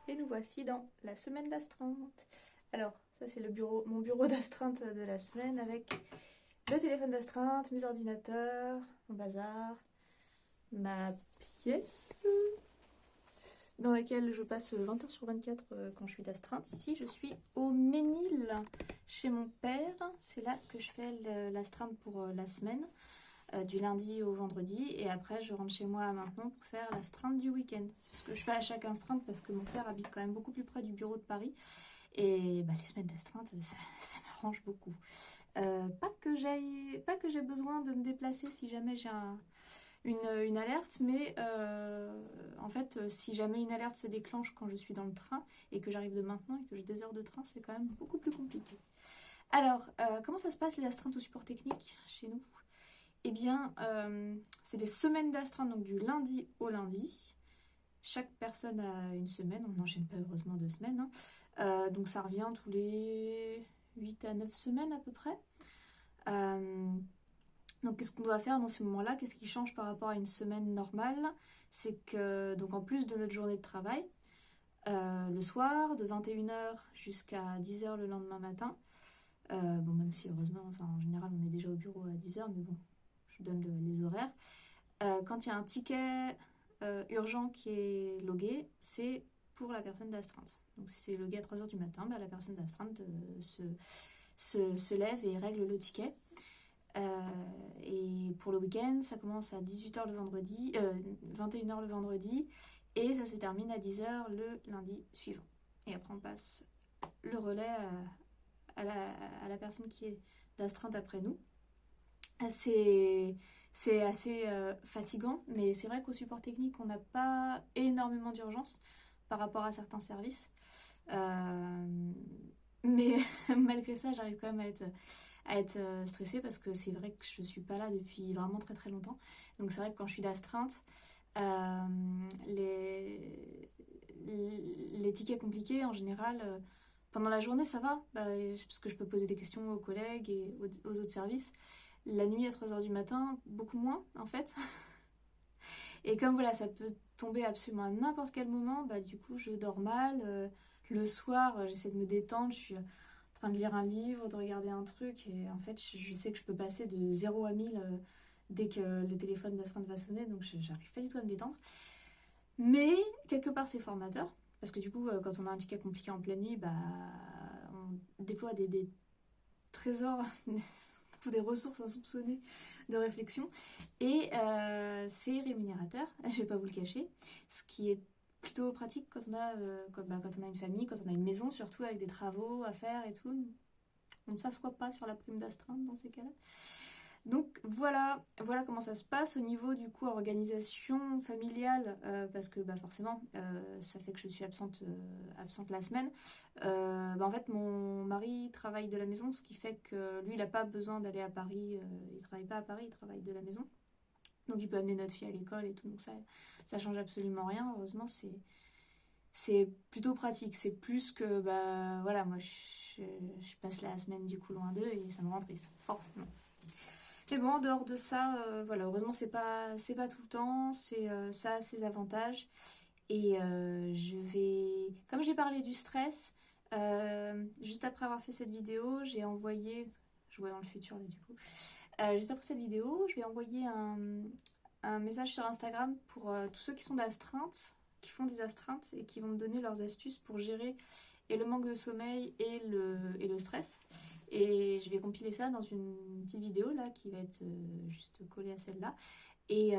Et nous voici dans la semaine d'astreinte. Alors, ça c'est mon bureau d'astreinte de la semaine avec le téléphone d'astreinte, mes ordinateurs, mon bazar, ma pièce dans laquelle je passe 20 heures sur 24 quand je suis d'astreinte. Ici, je suis au Ménil chez mon père. C'est là que je fais l'astreinte pour la semaine, du lundi au vendredi. Et après, je rentre chez moi maintenant pour faire l'astreinte du week-end. C'est ce que je fais à chaque astreinte parce que mon père habite quand même beaucoup plus près du bureau de Paris. Et les semaines d'astreinte, ça m'arrange beaucoup. Pas que j'ai besoin de me déplacer si jamais j'ai une alerte, mais en fait, si jamais une alerte se déclenche quand je suis dans le train et que j'arrive de maintenant et que j'ai 2 heures de train, c'est quand même beaucoup plus compliqué. Alors, comment ça se passe les astreintes au support technique chez nous? Eh bien, c'est des semaines d'astreinte, donc du lundi au lundi. Chaque personne a une semaine, on n'enchaîne pas heureusement 2 semaines, hein. Donc ça revient tous les 8 à 9 semaines à peu près. Donc qu'est-ce qu'on doit faire dans ces moments-là? Qu'est-ce qui change par rapport à une semaine normale? C'est que, donc en plus de notre journée de travail, le soir, de 21h jusqu'à 10h le lendemain matin, bon même si heureusement, enfin en général on est déjà au bureau à 10h, mais bon, je vous donne les horaires. Quand il y a un ticket urgent qui est logué, c'est pour la personne d'astreinte. Donc si c'est logué à 3h du matin, la personne d'astreinte se lève et règle le ticket. Et pour le week-end, ça commence à 18h le vendredi, 21h le vendredi, et ça se termine à 10h le lundi suivant. Et après on passe le relais à la personne qui est d'astreinte après nous. C'est assez fatigant, mais c'est vrai qu'au support technique, on n'a pas énormément d'urgence par rapport à certains services. Mais malgré ça, j'arrive quand même à être stressée parce que c'est vrai que je suis pas là depuis vraiment très très longtemps. Donc c'est vrai que quand je suis d'astreinte, les tickets compliqués en général, pendant la journée ça va, parce que je peux poser des questions aux collègues et aux autres services. La nuit à 3h du matin, beaucoup moins en fait. Et comme voilà, ça peut tomber absolument à n'importe quel moment, du coup je dors mal. Le soir, j'essaie de me détendre, je suis en train de lire un livre, de regarder un truc, et en fait je sais que je peux passer de 0 à 1000 dès que le téléphone d'astreinte va sonner, donc j'arrive pas du tout à me détendre. Mais quelque part c'est formateur, parce que du coup quand on a un ticket compliqué en pleine nuit, on déploie des trésors ou des ressources insoupçonnées de réflexion, et c'est rémunérateur, je vais pas vous le cacher, ce qui est plutôt pratique quand on a, quand on a une famille, quand on a une maison, surtout avec des travaux à faire et tout. On ne s'assoit pas sur la prime d'astreinte dans ces cas-là. Donc voilà comment ça se passe au niveau du coup organisation familiale, parce que forcément ça fait que je suis absente la semaine. En fait mon mari travaille de la maison, ce qui fait que lui il n'a pas besoin d'aller à Paris, il travaille pas à Paris, il travaille de la maison. Donc il peut amener notre fille à l'école et tout, donc ça change absolument rien, heureusement c'est plutôt pratique. C'est plus que voilà, moi je passe la semaine du coup loin d'eux et ça me rend triste, forcément. Mais bon, en dehors de ça, voilà, heureusement c'est pas tout le temps, ça a ses avantages. Et comme j'ai parlé du stress, juste après avoir fait cette vidéo, j'ai envoyé, je vois dans le futur là du coup, juste après cette vidéo, je vais envoyer un message sur Instagram pour tous ceux qui sont d'astreinte, qui font des astreintes et qui vont me donner leurs astuces pour gérer et le manque de sommeil et le stress. Et je vais compiler ça dans une petite vidéo là qui va être juste collée à celle-là. Et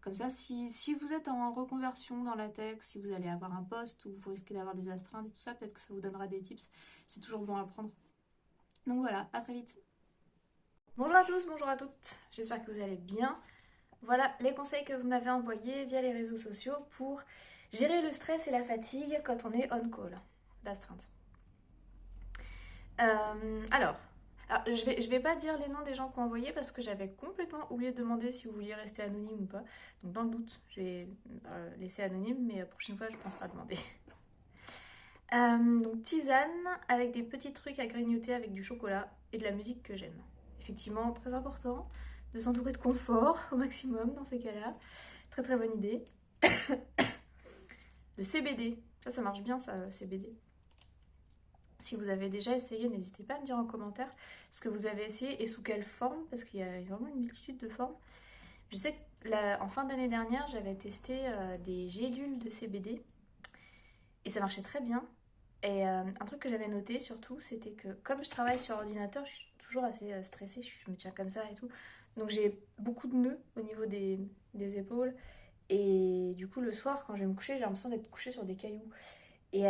comme ça, si vous êtes en reconversion dans la tech, si vous allez avoir un poste où vous risquez d'avoir des astreintes et tout ça, peut-être que ça vous donnera des tips. C'est toujours bon à prendre. Donc voilà, à très vite. Bonjour à tous, bonjour à toutes. J'espère que vous allez bien. Voilà les conseils que vous m'avez envoyés via les réseaux sociaux pour gérer le stress et la fatigue quand on est on call d'astreinte. Alors, je vais pas dire les noms des gens qui ont envoyé parce que j'avais complètement oublié de demander si vous vouliez rester anonyme ou pas. Donc dans le doute, je vais laisser anonyme, mais la prochaine fois je penserai à demander. Donc tisane avec des petits trucs à grignoter avec du chocolat et de la musique que j'aime. Effectivement, très important de s'entourer de confort au maximum dans ces cas-là. Très très bonne idée. Le CBD, Ça marche bien, ça, CBD. Si vous avez déjà essayé, n'hésitez pas à me dire en commentaire ce que vous avez essayé et sous quelle forme, parce qu'il y a vraiment une multitude de formes. Je sais que en fin d'année dernière, j'avais testé des gélules de CBD et ça marchait très bien. Et un truc que j'avais noté surtout, c'était que comme je travaille sur ordinateur, je suis toujours assez stressée, je me tiens comme ça et tout. Donc j'ai beaucoup de nœuds au niveau des épaules. Et du coup, le soir, quand je vais me coucher, j'ai l'impression d'être couchée sur des cailloux. Et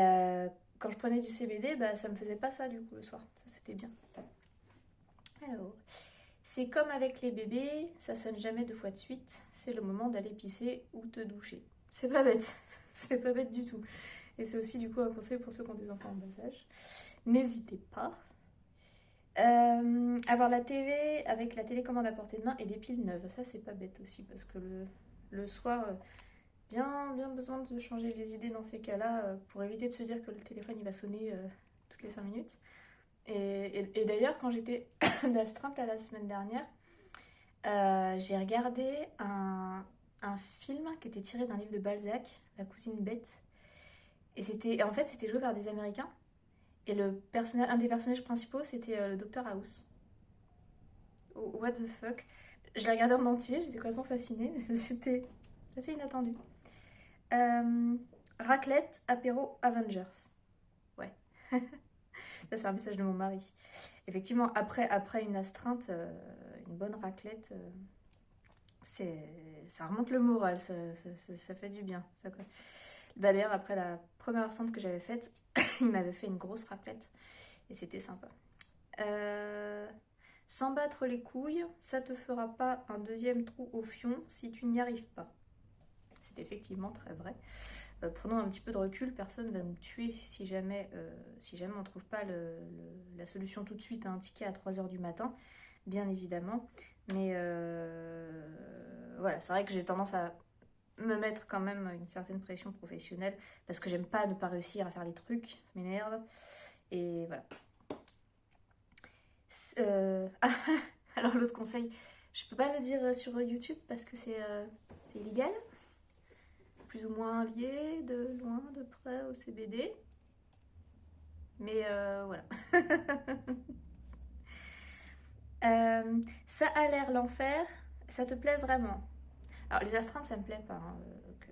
quand je prenais du CBD, bah, ça me faisait pas ça du coup le soir. Ça, c'était bien. Alors, c'est comme avec les bébés, ça sonne jamais 2 fois de suite. C'est le moment d'aller pisser ou te doucher. C'est pas bête. C'est pas bête du tout. Et c'est aussi du coup un conseil pour ceux qui ont des enfants en bas âge. N'hésitez pas. Avoir la TV avec la télécommande à portée de main et des piles neuves. Ça, c'est pas bête aussi parce que le soir, bien besoin de changer les idées dans ces cas-là pour éviter de se dire que le téléphone il va sonner toutes les 5 minutes. Et d'ailleurs, quand j'étais d'astreinte la semaine dernière, j'ai regardé un film qui était tiré d'un livre de Balzac, La cousine bête. Et en fait, c'était joué par des Américains. Et un des personnages principaux, c'était le Dr House. Oh, what the fuck. Je l'ai regardé en entier, j'étais complètement fascinée, mais c'était assez inattendu. Raclette, apéro, Avengers. Ouais. Ça, c'est un message de mon mari. Effectivement, après une astreinte, une bonne raclette, ça remonte le moral, ça fait du bien. Bah, d'ailleurs, après la première astreinte que j'avais faite, il m'avait fait une grosse raclette et c'était sympa. Sans battre les couilles, ça te fera pas un deuxième trou au fion si tu n'y arrives pas. C'est effectivement très vrai. Prenons un petit peu de recul, personne va nous tuer si jamais on ne trouve pas la solution tout de suite à un ticket à 3h du matin, bien évidemment. Mais voilà, c'est vrai que j'ai tendance à me mettre quand même une certaine pression professionnelle parce que j'aime pas ne pas réussir à faire les trucs, ça m'énerve. Et voilà. Alors l'autre conseil, je peux pas le dire sur YouTube parce que c'est illégal. Plus ou moins lié, de loin, de près au CBD. Mais voilà. Ça a l'air l'enfer, ça te plaît vraiment? Alors les astreintes, ça me plaît pas, hein,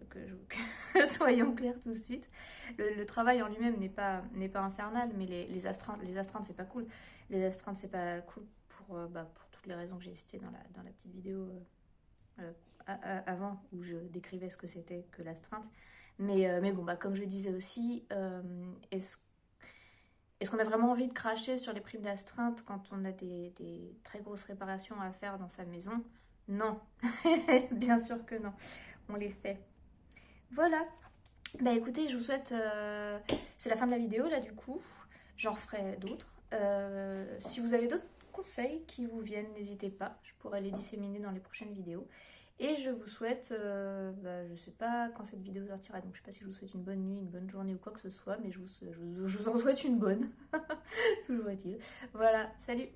que soyons clairs tout de suite. Le travail en lui-même n'est pas infernal, mais les astreintes, c'est pas cool. Les astreintes, c'est pas cool pour toutes les raisons que j'ai citées dans la petite vidéo avant, où je décrivais ce que c'était que l'astreinte. Mais bon, comme je le disais aussi, est-ce qu'on a vraiment envie de cracher sur les primes d'astreinte quand on a des très grosses réparations à faire dans sa maison? Non, bien sûr que non, on les fait. Voilà, bah écoutez, je vous souhaite... c'est la fin de la vidéo là du coup, j'en referai d'autres. Si vous avez d'autres conseils qui vous viennent, n'hésitez pas, je pourrai les disséminer dans les prochaines vidéos. Et je vous souhaite, je sais pas quand cette vidéo sortira, donc je sais pas si je vous souhaite une bonne nuit, une bonne journée ou quoi que ce soit, mais je vous en souhaite une bonne, toujours est-il. Voilà, salut!